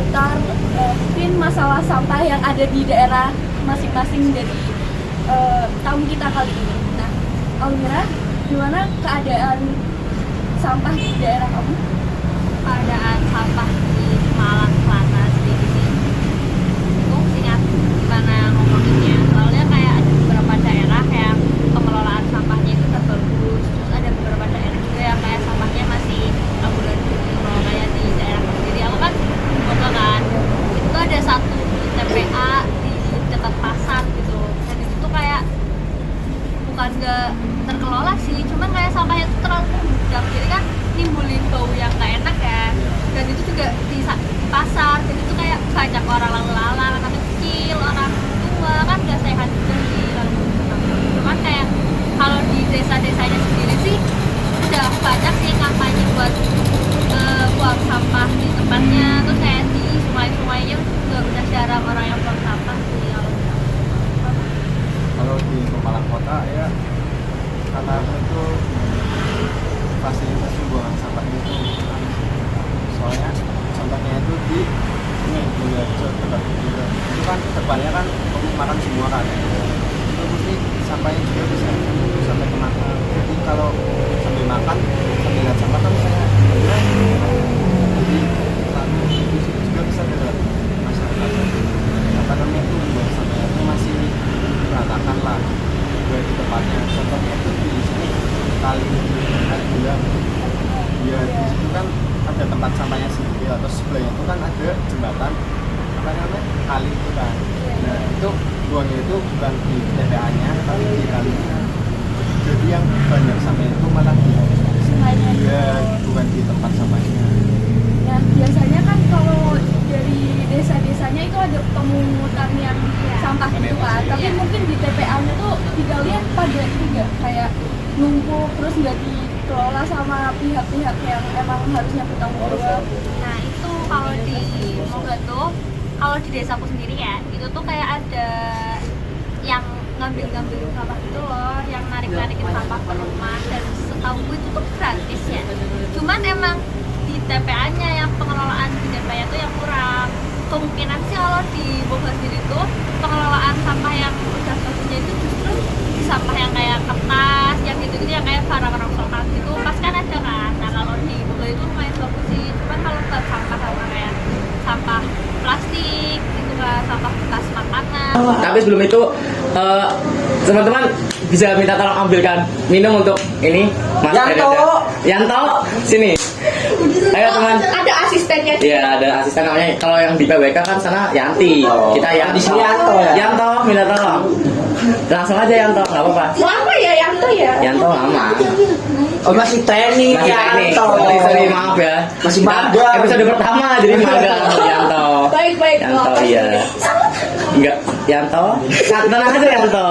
seputar mungkin masalah sampah yang ada di daerah masing-masing dari tamu kita kali ini. Nah, Almira, gimana keadaan sampah di daerah kamu? Keadaan sampah di Malang Selatan sedikit sih. Aku ingat gimana ngomonginnya. Soalnya kayak ada beberapa daerah yang pengelolaan sampahnya itu terbagus. Terus ada beberapa daerah juga yang kayak sampahnya masih amburadul gitu loh, kayak di daerah sendiri. Aku kan Bogor kan. Itu ada satu TPA di dekat pasar gitu. Dan itu tuh kayak bukan gak terkelola sih, cuman kayak sampahnya tuh terlalu membludak, jadi kan nimbulin bau yang gak enak ya. Dan itu juga di pasar, jadi itu kayak banyak orang lalu lalang, anak kecil, orang tua, kan gak sehat juga sih kalau cuman kayak kalau di desa-desanya sendiri sih udah banyak sih kampanye buat buang sampah di tempatnya. Terus kayak di sungai-sungainya juga udah jarang orang yang buang sampah sih kalau di Malang Kota ya, karena itu fasilitas pembuangan sampahnya itu soalnya sampahnya itu di ini Buluarjo dekat juga itu kan depannya kan makan semua kan itu mesti sampahnya juga bisa sampai ke makan. Jadi kalau sambil makan sambil lihat sampah kan saya jadi lalu di situ juga bisa ada masyarakat apa namanya itu buang sampahnya itu masih berantakan lah juga di tempatnya. Contohnya itu di sini kali gula ya, di situ kan ada tempat sampahnya sendiri, atau sebelahnya itu kan ada jembatan apa namanya kali itu kan. Nah itu buangnya itu bukan di TPA nya tapi di kalinya, jadi yang banyak sampahnya itu malah di Sungainya ya, bukan di tempat sampahnya. Nah, biasanya kan kalau dari desa-desanya itu ada pemungutan yang sampah gitu kan. Tapi mungkin di TPA-nya tuh tidak lihat pada juga kayak numpuk terus nggak dikelola sama pihak-pihak yang emang harusnya bertanggung jawab. Nah itu kalau di Moga tuh, kalau di desaku sendiri ya, itu tuh kayak ada yang ngambil sampah gitu loh, yang narik-narikin sampah ke rumah. Dan setahu gue itu tuh gratis ya. Cuman emang di TPA-nya yang pengelolaan di TPA itu yang kurang. Kemungkinan sih kalau di Bogor sendiri tuh pengelolaan sampah yang udah selesai itu justru di sampah yang kayak kertas, yang gitu-gitu, yang kayak barang rongsokan gitu pas kan ada kan. Nah kalau di Bogor itu lumayan bagus sih. Cuman kalau buat sampah kayak sampah plastik gitu kan, sampah bekas makanan. Tapi sebelum itu teman-teman bisa minta tolong ambilkan minum untuk ini Mas Yanto sini. Ayo teman. Ada asistennya. Iya ada asisten namanya. Kalau yang di PWK kan sana Yanti. Kita yang di sini Yanto ya. Yanto minta tolong. Langsung aja Yanto, nggak apa-apa. Lama ya Yanto ya? Yanto lama. Oh masih training Yanto. Sorry maaf ya. Masih Kita magang. episode pertama jadi magang Yanto. Baik. Yanto iya. Enggak Yanto. Tenang aja Yanto.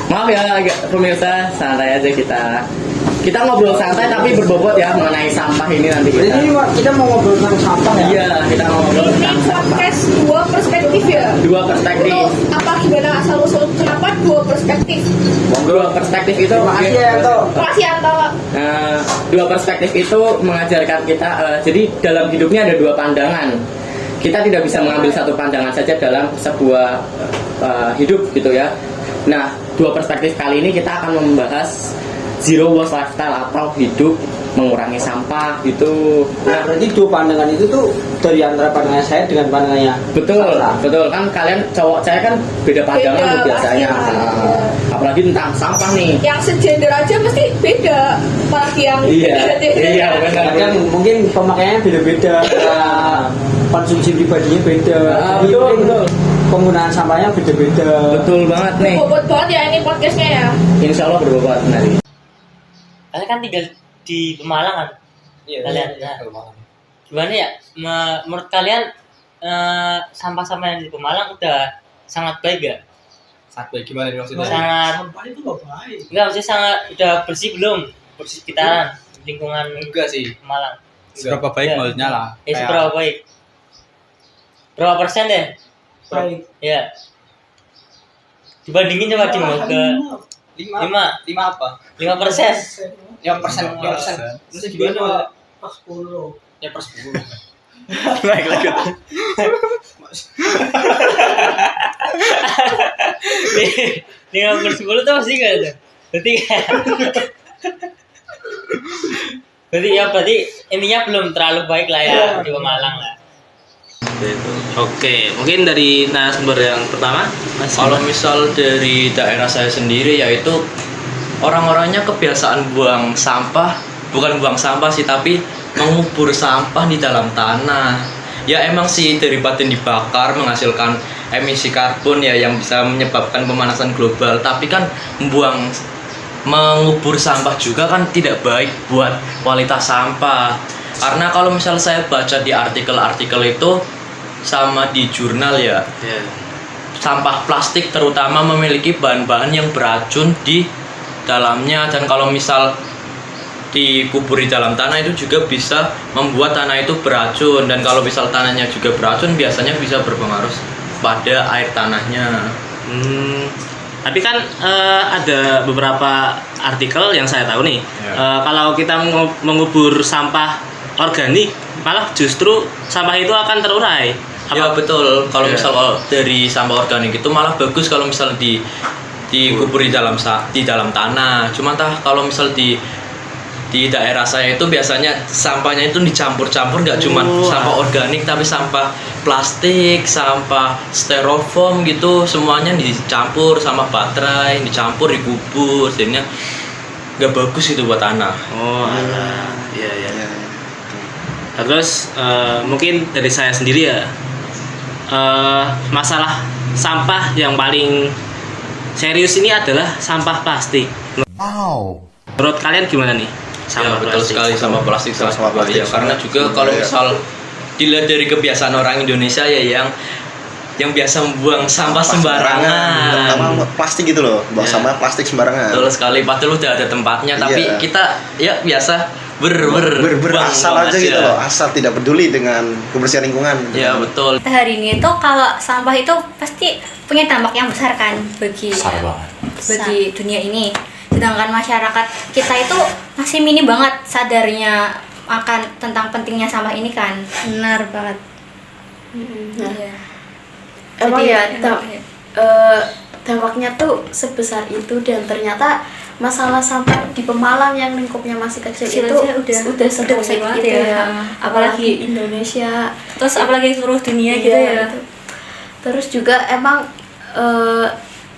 Maaf ya pemirsa, santai aja kita ngobrol santai tapi berbobot ya mengenai sampah ini nanti Jadi kita mau ngobrol tentang sampah ya? Iya, kita mau ngobrol Ini tentang sampah. podcast dua perspektif ya? Dua perspektif. Untuk apa gimana asal-usul kenapa dua perspektif? Dua perspektif itu Makasih ya Yanto. Makasih Yanto. Dua perspektif itu mengajarkan kita jadi dalam hidupnya ada dua pandangan. Kita tidak bisa mengambil satu pandangan saja dalam sebuah hidup gitu ya. Nah, dua perspektif kali ini kita akan membahas zero waste lifestyle atau hidup mengurangi sampah gitu. Nah berarti dua pandangan itu tuh dari antara pandangan saya dengan pandangannya. Betul kan kalian cowok saya kan beda pandangan tuh biasanya. Apalagi tentang sampah nih. Yang segender aja mesti beda, apalagi yang Iya benar. Kadang mungkin pemakaiannya beda-beda, konsumsi pribadinya beda. Jadi Betul. Penggunaan sampahnya beda-beda. Betul banget nih. Bobot banget ya ini podcastnya ya. Insya Allah berbobot nanti. Kalian kan tinggal di Pemalang kan? Iya. Kalian. Gimana ya? Menurut kalian sampah-sampah yang di Pemalang udah sangat baik gak? Sangat baik gimana nih maksudnya? Sangat. Sampah itu gak baik. Enggak, maksudnya sangat udah bersih belum? Bersih sekitaran lingkungan Enggak sih. Pemalang. Seberapa baik Iya. maksudnya lah. Seberapa baik? Berapa persen deh? Baik. Ya. Dibandingin coba di ke 5 apa? 5%. 5%. Terus gimana? Pas 10. Ya per 10. Naik lagi. Di nomor 10 tuh pasti gak ada. Berarti intinya belum terlalu baik lah ya di Pemalang lah. Oke, mungkin dari narasumber yang pertama, Mas. Kalau misal dari daerah saya sendiri yaitu orang-orangnya kebiasaan buang sampah, bukan buang sampah sih tapi mengubur sampah di dalam tanah. Ya emang sih daripada dibakar menghasilkan emisi karbon ya yang bisa menyebabkan pemanasan global, tapi kan mengubur sampah juga kan tidak baik buat kualitas sampah. Karena kalau misal saya baca di artikel-artikel itu sama di jurnal ya, sampah plastik terutama memiliki bahan-bahan yang beracun di dalamnya, dan kalau misal dikubur di dalam tanah itu juga bisa membuat tanah itu beracun, dan kalau misal tanahnya juga beracun biasanya bisa berpengaruh pada air tanahnya. Tapi kan ada beberapa artikel yang saya tahu nih, kalau kita mengubur sampah organik malah justru sampah itu akan terurai. Ya betul, kalau misal dari sampah organik itu malah bagus kalau misal dikubur di dalam tanah. Cuma kalau misal di daerah saya itu biasanya sampahnya itu dicampur-campur, nggak cuma sampah organik tapi sampah plastik, sampah styrofoam gitu, semuanya dicampur sama baterai, dicampur dikubur, jadinya nggak bagus itu buat tanah. Iya. Terus mungkin dari saya sendiri ya, masalah sampah yang paling serius ini adalah sampah plastik. Menurut kalian gimana nih? Ya betul sekali, sampah plastik sangat berbahaya karena juga kalau misal dilihat dari kebiasaan orang Indonesia ya yang biasa membuang sampah sembarangan. Terutama plastik gitu loh, buang sampah plastik sembarangan. Betul sekali, padahal udah ada tempatnya tapi kita ya biasa asal aja gitu loh, asal tidak peduli dengan kebersihan lingkungan. Ya betul. Hari ini tuh kalau sampah itu pasti punya dampak yang besar kan bagi dunia ini. Sedangkan masyarakat kita itu masih minim banget sadarnya akan tentang pentingnya sampah ini kan. Benar banget. Iya. Emang Jadi, ya emang dampaknya tuh sebesar itu, dan ternyata masalah sampah di Pemalang yang lingkupnya masih kecil itu udah sering banget gitu ya. apalagi Indonesia, Terus apalagi seluruh dunia gitu ya. Terus juga emang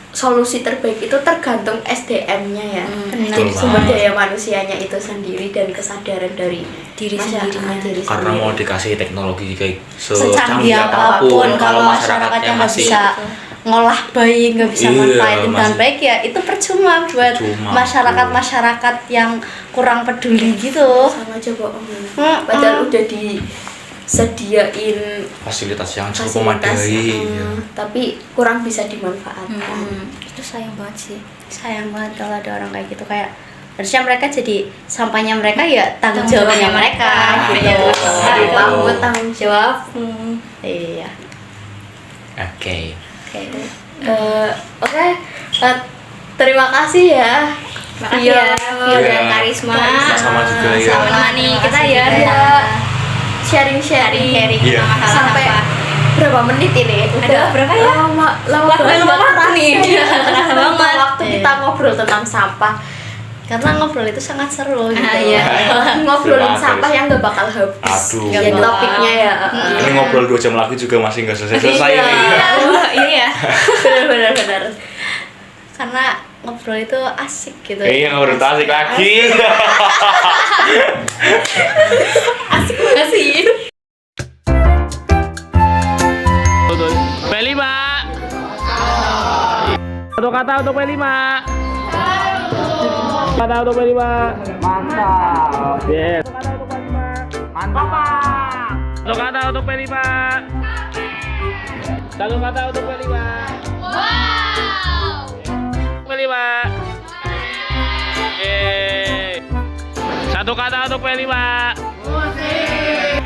solusi terbaik itu tergantung SDM-nya ya, Benar. sumber daya manusianya itu sendiri dan kesadaran dari Diri masyarakat sendirinya. diri Karena sendiri. mau dikasih teknologi kayak secanggih apapun, kalau masyarakatnya nggak bisa ngolah baik, nggak bisa manfaatin dengan baik ya itu percuma buat masyarakat yang kurang peduli gitu. Sama aja bohong. Padahal udah disediain fasilitas yang cukup memadai, tapi kurang bisa dimanfaatkan. Itu sayang banget sih, sayang banget kalau ada orang kayak gitu. Kayak harusnya mereka jadi sampahnya mereka ya tanggung jawabnya mereka gitu. Tanggung jawab. Iya. Oke. Oke. Terima kasih ya. Makasih ya, Vio dan Karisma. Sama juga ya. Sama menemani kita ya. Sharing-sharing. Iya. Sampai berapa menit ini? Udah berapa ya? Lama banget nih. Kerasa banget waktu Iya. kita ngobrol tentang sampah. Karena ngobrol itu sangat seru gitu. Iya. Ngobrolin sampah yang gak bakal habis. Aduh. Yang topiknya ya. Ini ngobrol 2 jam lagi juga masih nggak selesai-selesai Iya. nih. Iya ya. Benar. Karena ngobrol itu asik gitu. Iya, ngobrol asik lagi. Asik banget sih. P5. Satu kata untuk P5. Kata untuk P5. Mantap. Yes. Satu kata untuk P5. Satu kata untuk P5. Wow. P5. Satu kata untuk P5. Musik.